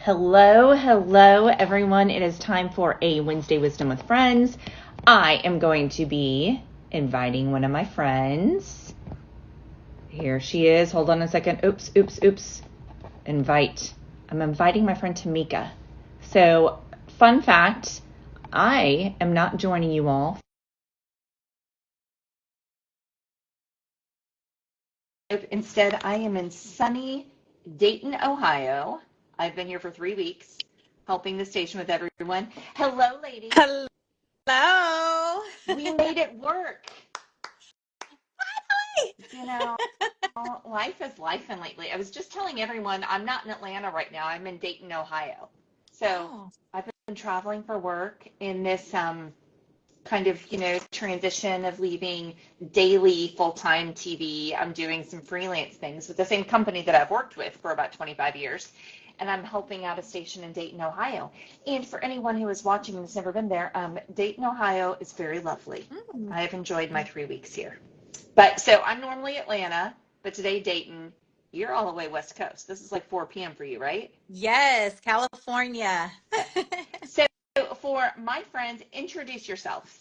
Hello, everyone. It is time for a Wednesday Wisdom with Friends. I am going to be inviting one of my friends. Here she is. Hold on a second. Oops. Invite. I'm inviting my friend Tamika. So, fun fact, I am not joining you all. Instead, I am in sunny Dayton, Ohio. I've been here for 3 weeks, helping the station with everyone. Hello, ladies. Hello. We made it work. Finally. You know, life is lifing lately. I was just telling everyone I'm not in Atlanta right now. I'm in Dayton, Ohio. So I've been traveling for work in this kind of, transition of leaving daily full-time TV. I'm doing some freelance things with the same company that I've worked with for about 25 years. And I'm helping out a station in Dayton, Ohio. And for anyone who is watching and has never been there, Dayton, Ohio is very lovely. I have enjoyed my 3 weeks here. But so I'm normally Atlanta, but today Dayton. You're all the way West Coast. This is like 4 p.m. for you, right? Yes, California. So for my friends, introduce yourself.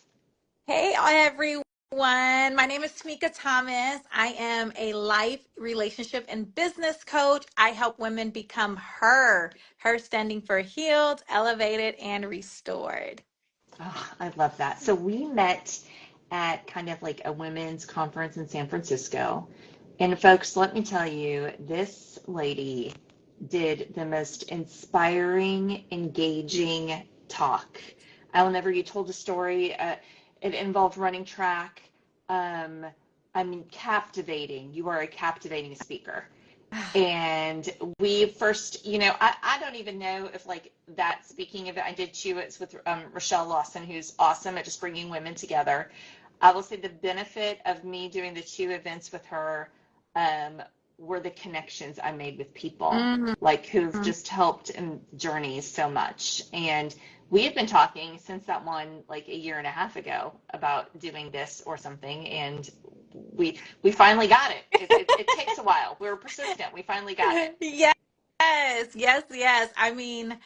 Hey, everyone. My name is Tamika Thomas. I am a life, relationship, and business coach. I help women become her standing for healed, elevated, and restored. Oh, I love that. So we met at kind of like a women's conference in San Francisco. And folks, let me tell you, this lady did the most inspiring, engaging talk. You told a story. It involved running track. Um, captivating. You are a captivating speaker. And we first, I don't even know if like that speaking of it, I did 2 it's with Rochelle Lawson, who's awesome at just bringing women together. I will say the benefit of me doing the 2 events with her were the connections I made with people, like who've just helped in journeys so much. And we have been talking since that one, like a year and a half ago, about doing this or something, and we finally got it. It takes a while. We were persistent. We finally got it. Yes. I mean,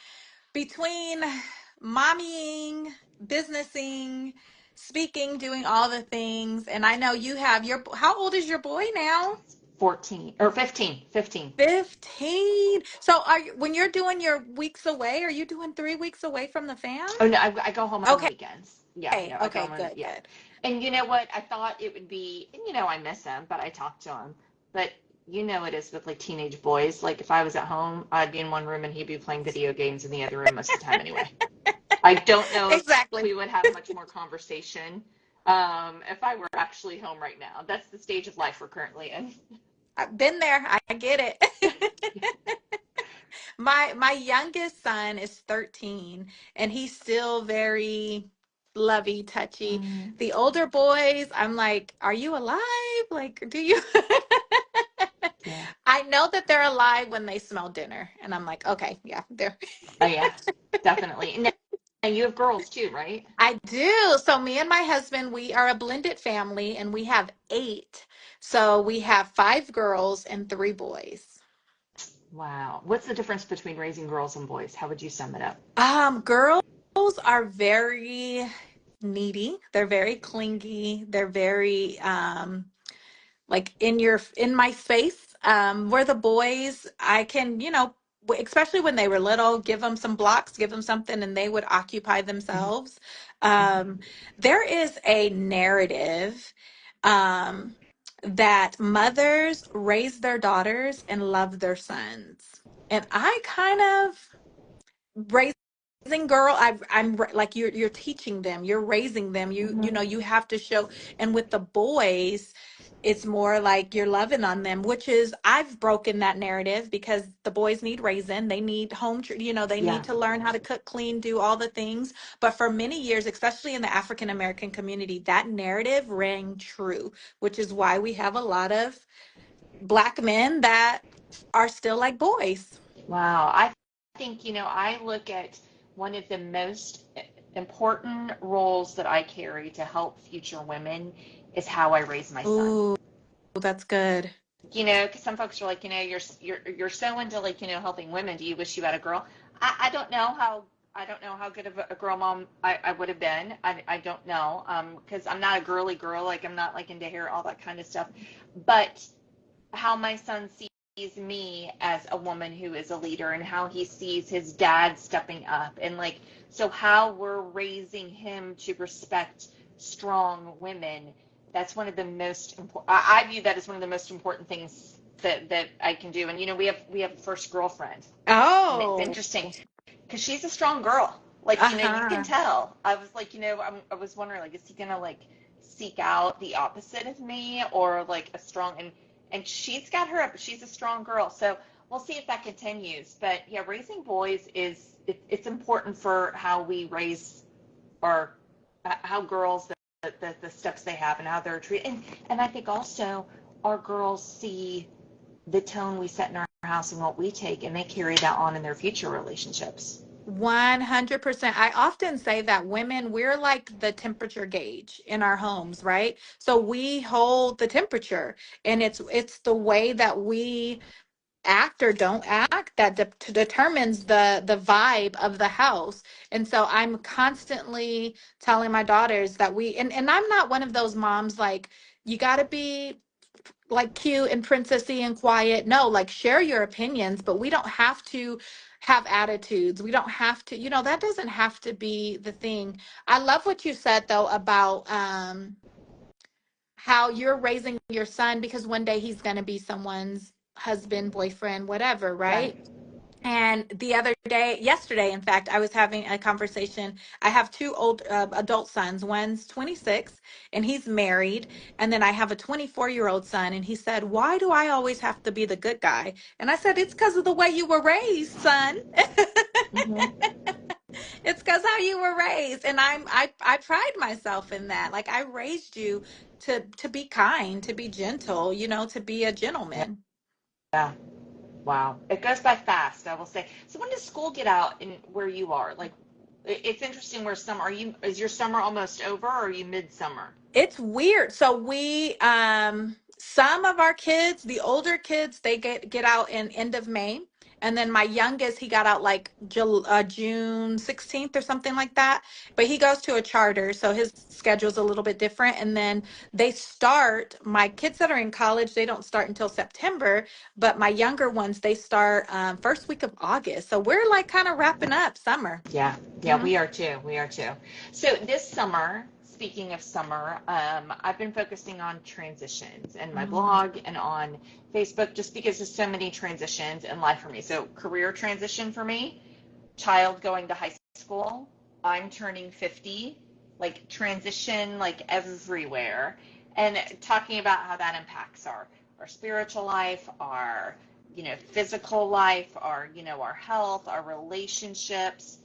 between mommying, businessing, speaking, doing all the things, and I know you have how old is your boy now? 14 or 15. 15. So when you're doing your weeks away, are you doing 3 weeks away from the fam? Oh no, I go home on Okay. weekends. Yeah, no, I go Okay, home on, good, yeah. good. And you know what? I thought it would be, and I miss him, but I talk to him. But it is with like teenage boys. Like if I was at home, I'd be in one room and he'd be playing video games in the other room most of the time anyway. I don't know if Exactly. we would have much more conversation if I were actually home right now. That's the stage of life we're currently in. I've been there. I get it. My youngest son is 13 and he's still very lovey touchy. The older boys, I'm like, are you alive? Like, do you Yeah. I know that they're alive when they smell dinner. And I'm like, okay, yeah, they're Oh yeah, definitely. And you have girls too, right? I do. So me and my husband, we are a blended family and we have 8. So we have 5 girls and 3 boys. Wow. What's the difference between raising girls and boys? How would you sum it up? Girls are very needy. They're very clingy. They're very like in my space. Where the boys, I can, especially when they were little, give them some blocks, give them something, and they would occupy themselves. There is a narrative um, that mothers raise their daughters and love their sons. And I kind of raising girl like you're teaching them, you're raising them, you have to show. And with the boys, it's more like you're loving on them, which is I've broken that narrative because the boys need raising, they need they Yeah. need to learn how to cook, clean, do all the things. But for many years, especially in the African American community, that narrative rang true, which is why we have a lot of Black men that are still like boys. Wow. I think, I look at one of the most important roles that I carry to help future women is how I raise my son. Ooh, that's good. Because some folks are like, you're so into like, helping women. Do you wish you had a girl? I don't know how I don't know how good of a girl mom I would have been. I don't know. Because I'm not a girly girl, like I'm not like into hair, all that kind of stuff. But how my son sees me as a woman who is a leader and how he sees his dad stepping up and like so how we're raising him to respect strong women. That's one of the most important. I view that as one of the most important things that I can do. And we have a first girlfriend, and it's Oh, interesting because she's a strong girl. Like you can uh-huh. tell. I was like, I was wondering, like, is he gonna like seek out the opposite of me or like a strong and she's got her up. She's a strong girl, so we'll see if that continues. But yeah, raising boys it's important for how we raise our how girls the steps they have and how they're treated. And I think also our girls see the tone we set in our house and what we take, and they carry that on in their future relationships. 100%. I often say that women, we're like the temperature gauge in our homes, right? So we hold the temperature, and it's the way that we act or don't act that determines the vibe of the house. And so I'm constantly telling my daughters that and I'm not one of those moms like you got to be like cute and princessy and quiet. No, like share your opinions, but we don't have to have attitudes. We don't have to, that doesn't have to be the thing. I love what you said though about how you're raising your son because one day he's going to be someone's husband, boyfriend, whatever, right? Right. And the other day, yesterday, in fact, I was having a conversation. I have two old adult sons. One's 26 and he's married. And then I have a 24-year-old son. And he said, "Why do I always have to be the good guy?" And I said, "It's because of the way you were raised, son." Mm-hmm. It's because how you were raised. And I pride myself in that. Like I raised you to be kind, to be gentle, to be a gentleman. Yeah. Wow. It goes by fast, I will say. So when does school get out in where you are? Like, it's interesting where summer, is your summer almost over or are you midsummer? It's weird. So we some of our kids, the older kids, they get out in end of May. And then my youngest, he got out like June 16th or something like that. But he goes to a charter, so his schedule's a little bit different. And then my kids that are in college, they don't start until September. But my younger ones, they start first week of August. So we're like kind of wrapping up summer. Yeah, yeah, Hmm. we are too. We are too. So this summer, speaking of summer, I've been focusing on transitions and my blog and on Facebook just because there's so many transitions in life for me. So career transition for me, child going to high school, I'm turning 50, like transition like everywhere. And talking about how that impacts our spiritual life, our physical life, our health, our relationships,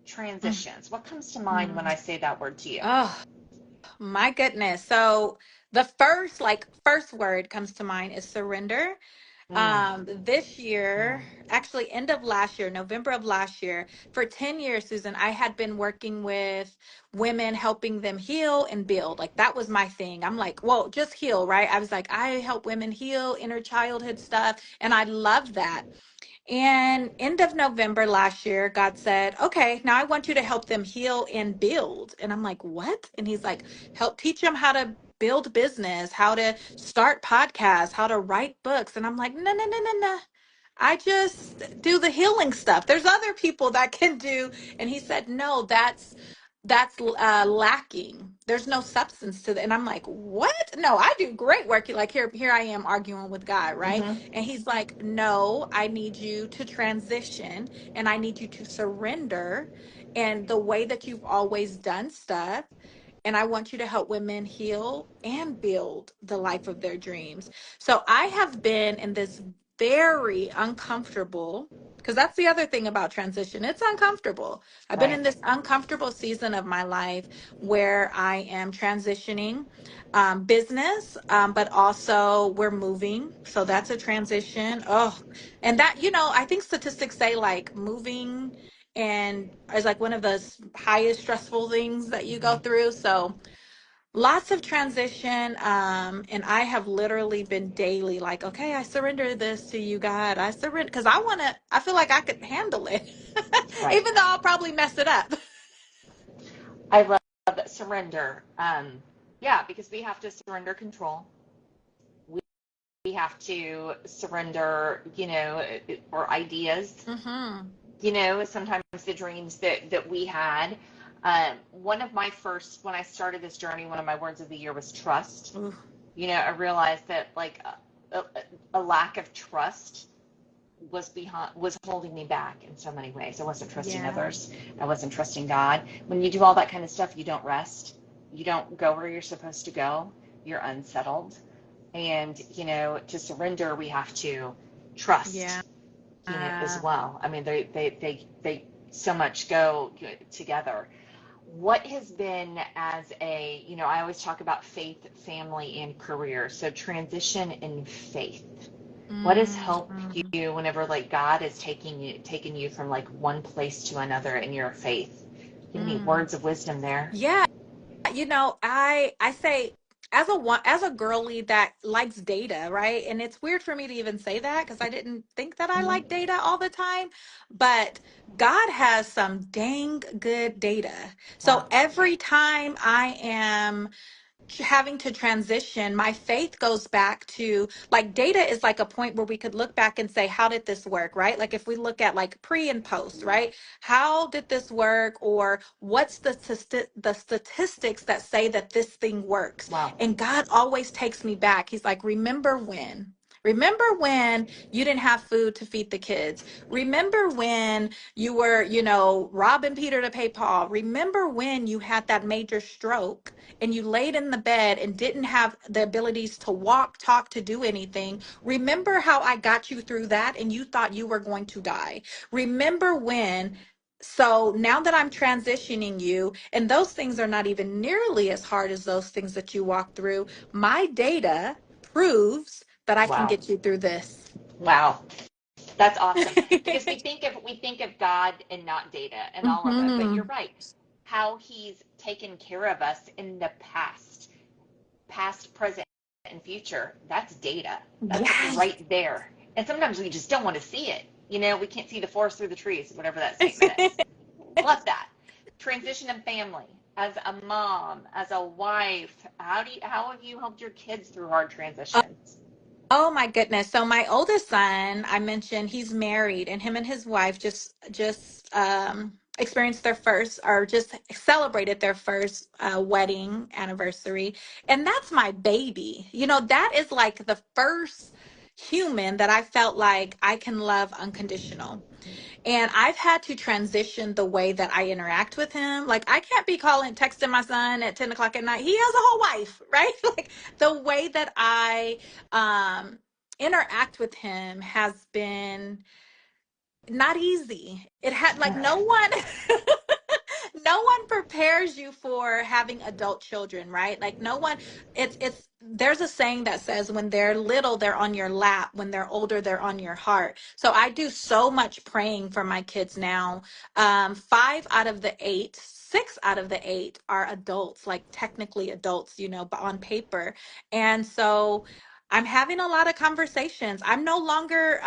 transitions. What comes to mind when Hmm. I say that word to you? Oh, my goodness. So the first word comes to mind is surrender. Mm, This year, mm, actually end of last year, November of last year, for 10 years, Susan, I had been working with women, helping them heal and build. Like that was my thing. I'm like, well, just heal, right? I was like, I help women heal inner childhood stuff. And I love that. And end of November last year, God said, "Okay, now I want you to help them heal and build." And I'm like, "What?" And he's like, "Help teach them how to build business, how to start podcasts, how to write books." And I'm like, "No, no, no, no, no. I just do the healing stuff. There's other people that can do." And he said, "No, that's lacking. There's no substance to that." And I'm like, "What? No, I do great work." Like here I am arguing with God, right? mm-hmm. And he's like, "No, I need you to transition and I need you to surrender and the way that you've always done stuff. And I want you to help women heal and build the life of their dreams." So I have been in this very uncomfortable, because that's the other thing about transition. It's uncomfortable. I've been Right. in this uncomfortable season of my life where I am transitioning business, but also we're moving. So that's a transition. Oh, and that, I think statistics say like moving and is like one of the highest stressful things that you go Mm-hmm. through. So Lots of transition. And I have literally been daily like, okay, I surrender this to you, God. I surrender because I feel like I could handle it, Right. even though I'll probably mess it up. I love surrender. Yeah, because we have to surrender control. We, we have to surrender, our ideas, Mm-hmm. sometimes the dreams that we had. One of my first, when I started this journey, one of my words of the year was trust. Ooh, I realized that like a lack of trust was holding me back in so many ways. I wasn't trusting yeah. others. I wasn't trusting God. When you do all that kind of stuff, you don't rest. You don't go where you're supposed to go. You're unsettled. And, to surrender, we have to Yeah. trust, as well. I mean, they so much go together. What has been as I always talk about faith, family, and career. So transition in faith. What has helped Mhm. you whenever like God is taking you from like one place to another in your faith? Give any Mm. words of wisdom there? Yeah, I say as a girly that likes data, right? And it's weird for me to even say that because I didn't think that I like Mm-hmm. data all the time, but God has some dang good data. So Wow. every time I am having to transition, my faith goes back to like data is like a point where we could look back and say, how did this work, right? Like if we look at like pre and post, right? How did this work? Or what's the statistics that say that this thing works? Wow. And God always takes me back. He's like, remember when? Remember when you didn't have food to feed the kids? Remember when you were, robbing Peter to pay Paul? Remember when you had that major stroke and you laid in the bed and didn't have the abilities to walk, talk, to do anything? Remember how I got you through that and you thought you were going to die? Remember when? So now that I'm transitioning you, and those things are not even nearly as hard as those things that you walk through, my data proves that I can Wow. get you through this. Wow. That's awesome. Because we think of God and not data and all of it. But you're Hmm. right. How he's taken care of us in the past, present, and future, that's data. That's Yes. right there. And sometimes we just don't want to see it. We can't see the forest through the trees, whatever that statement is. Love that. Transition in family. As a mom, as a wife, how have you helped your kids through hard transitions? Oh my goodness. So my oldest son, I mentioned he's married and him and his wife just experienced their first or just celebrated their first wedding anniversary. And that's my baby. That is like the first human that I felt like I can love unconditional. And I've had to transition the way that I interact with him. Like, I can't be texting my son at 10 o'clock at night. He has a whole wife, right? Like, the way that I interact with him has been not easy. It had like no one no one prepares you for having adult children, right? Like no one it's there's a saying that says when they're little they're on your lap, when they're older they're on your heart. So I do so much praying for my kids now. 5 out of the 8, 6 out of the 8 are adults, like technically adults, but on paper. And so I'm having a lot of conversations. I'm no longer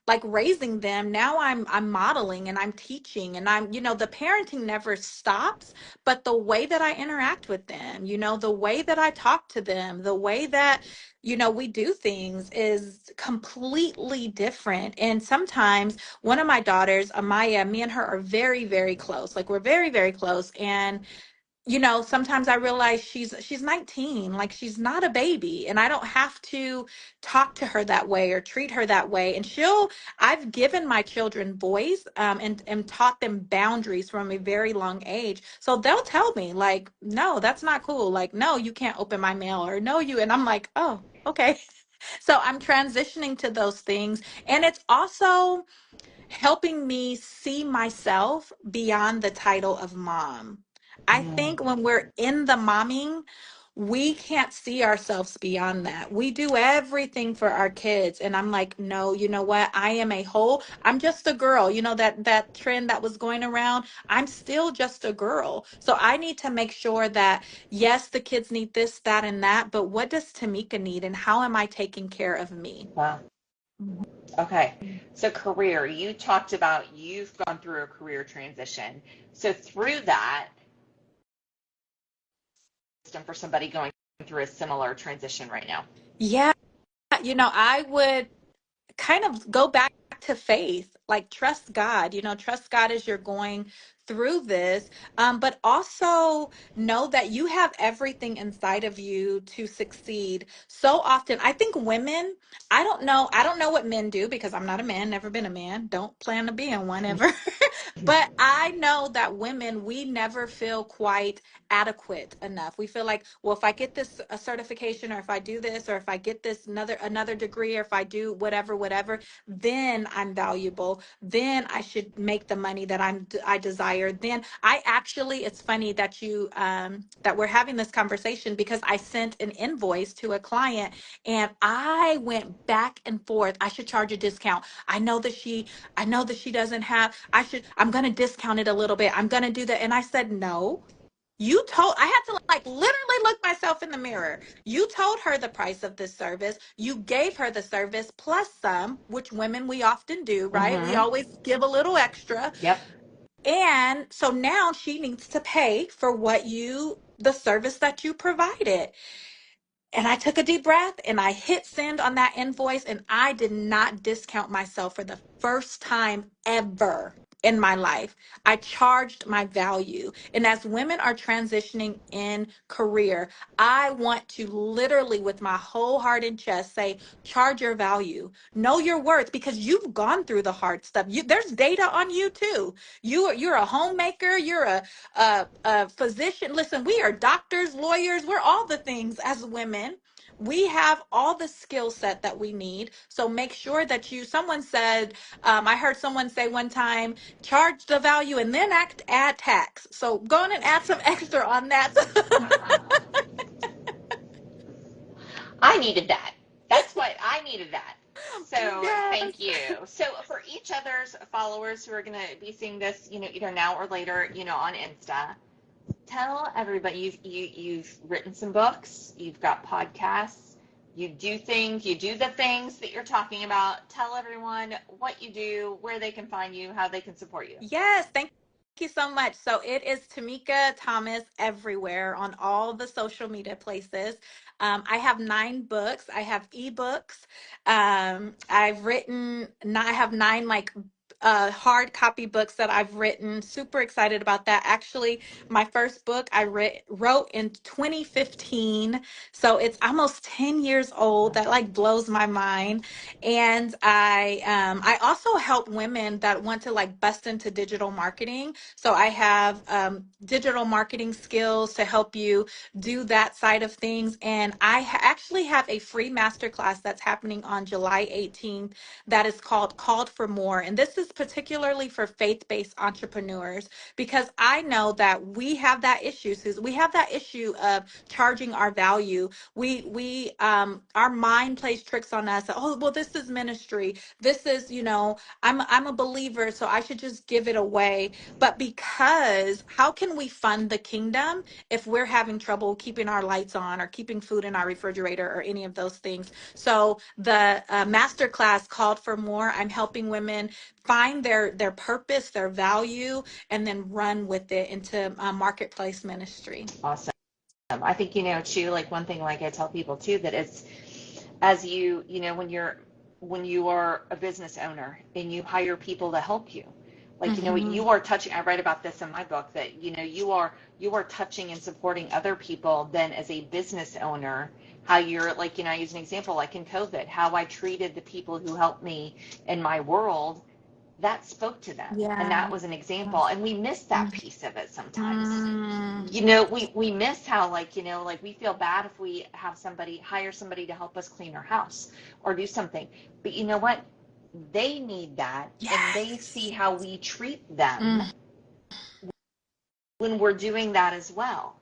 like raising them. Now I'm modeling and I'm teaching and the parenting never stops, but the way that I interact with them, the way that I talk to them, the way that we do things is completely different. And sometimes one of my daughters, Amaya, me and her are very, very close. Like we're very, very close. And sometimes I realize she's 19, like she's not a baby, and I don't have to talk to her that way or treat her that way. And I've given my children voice, and taught them boundaries from a very long age. So they'll tell me like, no, that's not cool. Like, no, you can't open my mail, or no, and I'm like, oh, okay. So I'm transitioning to those things. And it's also helping me see myself beyond the title of mom. I Mm, think when we're in the momming, we can't see ourselves beyond that. We do everything for our kids. And I'm like, no, you know what? I am a whole, I'm just a girl. You know, that trend that was going around, I'm still just a girl. So I need to make sure that, yes, the kids need this, that, and that, but what does Tamika need? And how am I taking care of me? Wow. Okay. So career, you talked about you've gone through a career transition. So through that, for somebody going through a similar transition right now. Yeah. I would kind of go back to faith, like trust God, trust God as you're going through this, but also know that you have everything inside of you to succeed. So often I think women, I don't know what men do, because I'm not a man, never been a man, don't plan to be in one ever. But I know that women, we never feel quite adequate enough. We feel like, well, if I get this a certification, or if I do this, or if I get this another degree, or if I do whatever, then I'm valuable. Then I should make the money that I desire. Then I actually, it's funny that that we're having this conversation, because I sent an invoice to a client and I went back and forth. I should charge a discount. I know that she doesn't have, I'm going to discount it a little bit. I'm going to do that. And I said, no, I had to like literally look myself in the mirror. You told her the price of this service. You gave her the service plus some, which women, we often do, right? We Mm-hmm. always give a little extra. Yep. And so now she needs to pay for the service that you provided. And I took a deep breath and I hit send on that invoice, and I did not discount myself for the first time ever in my life. I charged my value. And as women are transitioning in career, I want to literally, with my whole heart and chest, say, charge your value. Know your worth, because you've gone through the hard stuff. There's data on you too. You're a homemaker, you're a physician. Listen, we are doctors, lawyers, we're all the things as women. We have all the skill set that we need. So make sure that someone said, I heard someone say one time, charge the value and then add tax. So go on and add some extra on that. I needed that. That's what I needed that. So Yes. thank you. So for each other's followers who are going to be seeing this, either now or later, on Insta, tell everybody you've written some books, you've got podcasts, you do the things that you're talking about. Tell everyone what you do, where they can find you, how they can support you. Yes, thank you so much. So it is Tamika Thomas everywhere on all the social media places. I have 9 books. I have ebooks. I have 9 like hard copy books that I've written. Super excited about that. Actually, my first book I wrote in 2015. So it's almost 10 years old. That like blows my mind. And I also help women that want to like bust into digital marketing. So I have digital marketing skills to help you do that side of things. And I actually have a free masterclass that's happening on July 18th that is Called for More. And this is particularly for faith-based entrepreneurs, because I know that we have that issue, Susan. We have that issue of charging our value. Our mind plays tricks on us. Oh, well, this is ministry. This is, I'm a believer, so I should just give it away. But because how can we fund the kingdom if we're having trouble keeping our lights on or keeping food in our refrigerator or any of those things? So the master class Called for More, I'm helping women find their purpose, their value, and then run with it into marketplace ministry. Awesome. I think, too, like one thing, like I tell people too, that it's as when you are a business owner and you hire people to help you, like, Mm-hmm. you are touching, I write about this in my book, that, you are touching and supporting other people. Then as a business owner, how you're like, I use an example, like in COVID, how I treated the people who helped me in my world, that spoke to them. And that Yeah. was an example. And we miss that piece of it sometimes. Mm, We miss how, like, like we feel bad if we hire somebody to help us clean our house or do something. But you know what? They need that, and they see yes. how we treat them Mm, when we're doing that as well.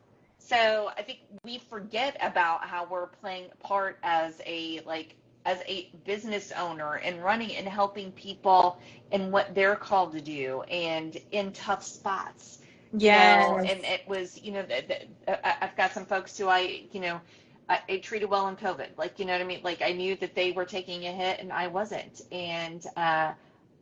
So I think we forget about how we're playing a part as a business owner and running and helping people in what they're called to do and in tough spots, and Yes. it was, I've got some folks who I treated well in COVID. Like, you know what I mean? Like, I knew that they were taking a hit and I wasn't. And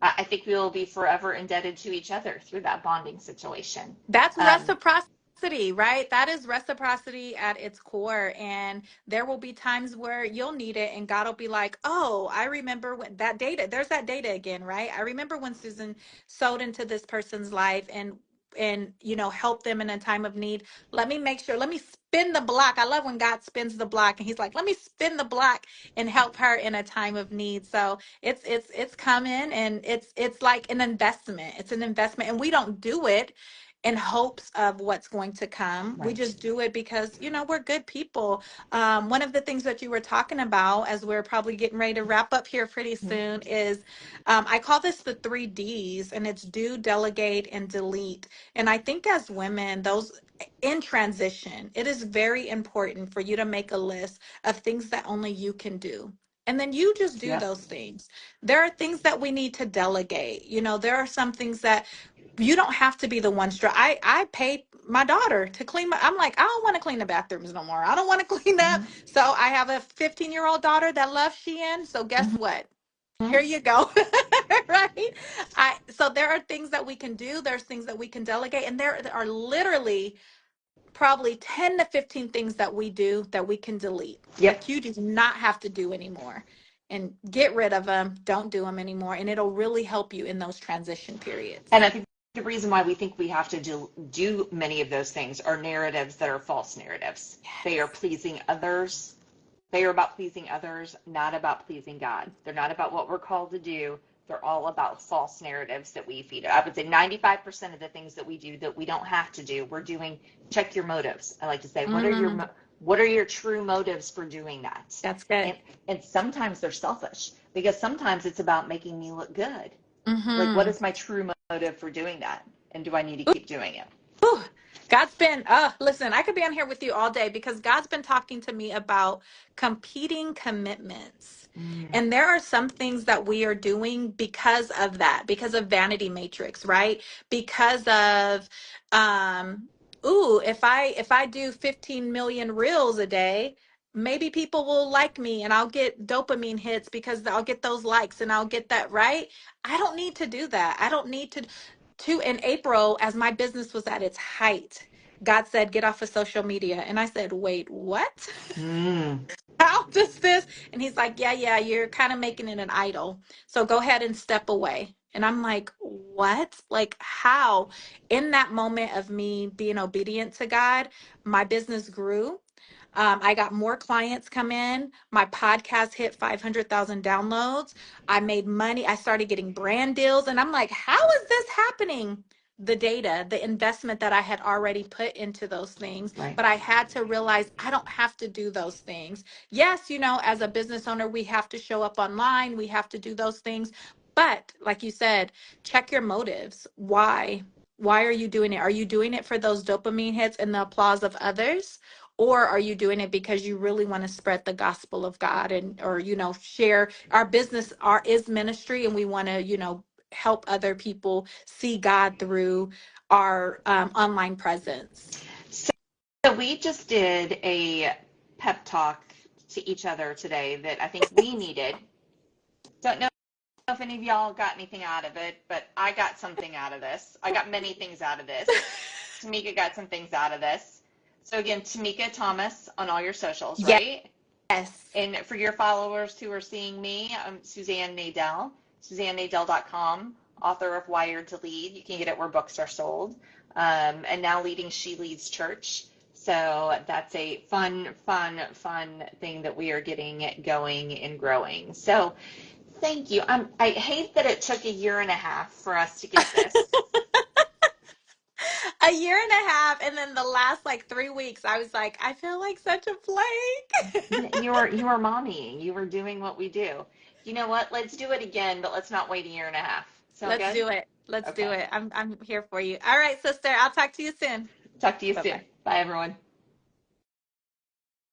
I think we will be forever indebted to each other through that bonding situation. That's Um, reciprocity, right? That is reciprocity at its core. And there will be times where you'll need it, and God will be like, oh, I remember when that data, there's that data again, right? I remember when Susan sowed into this person's life and help them in a time of need. Let me make sure, let me spin the block. I love when God spins the block and he's like, let me spin the block and help her in a time of need. So it's coming, and it's like an investment. It's an investment, and we don't do it in hopes of what's going to come. We right. just do it because, we're good people. One of the things that you were talking about, as we're probably getting ready to wrap up here pretty soon, is I call this the 3 Ds, and it's do, delegate, and delete. And I think as women, those in transition, it is very important for you to make a list of things that only you can do. And then you just do Yep. those things. There are things that we need to delegate. There are some things that you don't have to be the one. I paid my daughter to clean I'm like, I don't want to clean the bathrooms no more. I don't want to clean up. Hmm. So I have a 15-year-old daughter that loves Shein. So guess Hmm. what? Here you go. Right? So there are things that we can do. There's things that we can delegate. And there are literally probably 10 to 15 things that we do that we can delete. Yep. Like, you do not have to do anymore. And get rid of them. Don't do them anymore. And it'll really help you in those transition periods. And I think the reason why we think we have to do many of those things are narratives that are false narratives. They are Yes. pleasing others. They are about pleasing others, not about pleasing God. They're not about what we're called to do. They're all about false narratives that we feed. I would say 95% of the things that we do that we don't have to do, we're doing. Check your motives. I like to say, Mm, what are your true motives for doing that? that's good. And sometimes they're selfish because sometimes it's about making me look good. Like, what Mm-hmm. is my true motive for doing that? And do I need to keep doing it? Whew. Listen, I could be on here with you all day because God's been talking to me about competing commitments. Mm, And there are some things that we are doing because of that, because of vanity matrix, right? Because of, um, if I do 15 million reels a day, maybe people will like me and I'll get dopamine hits because I'll get those likes and I'll get that, right? I don't need to do that. I don't need to in April, as my business was at its height, God said, get off of social media. And I said, wait, what? mm. How does this? And he's like, yeah, you're kind of making it an idol. So go ahead and step away. And I'm like, what? Like, how? In that moment of me being obedient to God, my business grew. I got more clients come in. My podcast hit 500,000 downloads. I made money. I started getting brand deals. And I'm like, how is this happening? The data, the investment that I had already put into those things. Right. But I had to realize I don't have to do those things. Yes, as a business owner, we have to show up online, we have to do those things. But like you said, check your motives. Why? Why are you doing it? Are you doing it for those dopamine hits and the applause of others? Or are you doing it because you really want to spread the gospel of God, and or share our business is ministry, and we want to help other people see God through our online presence. So we just did a pep talk to each other today that I think we needed. Don't know if any of y'all got anything out of it, but I got something out of this. I got many things out of this. Tamika got some things out of this. So again, Tamika Thomas on all your socials, Yes. right? And for your followers who are seeing me, I'm Suzanne Nadell, SuzanneNadell.com, author of Wired to Lead. You can get it where books are sold. And now leading She Leads Church. So that's a fun thing that we are getting going and growing. So thank you. I hate that it took a year and a half for us to get this. A year and a half, and then the last like 3 weeks I was like, I feel like such a flake. You were mommying. You were doing what we do. You know what? Let's do it again, but let's not wait a year and a half. Sound Let's good? do it. Let's do Okay. it. I'm here for you. All right, sister, I'll talk to you soon. Talk to you Bye soon. bye. Bye, everyone.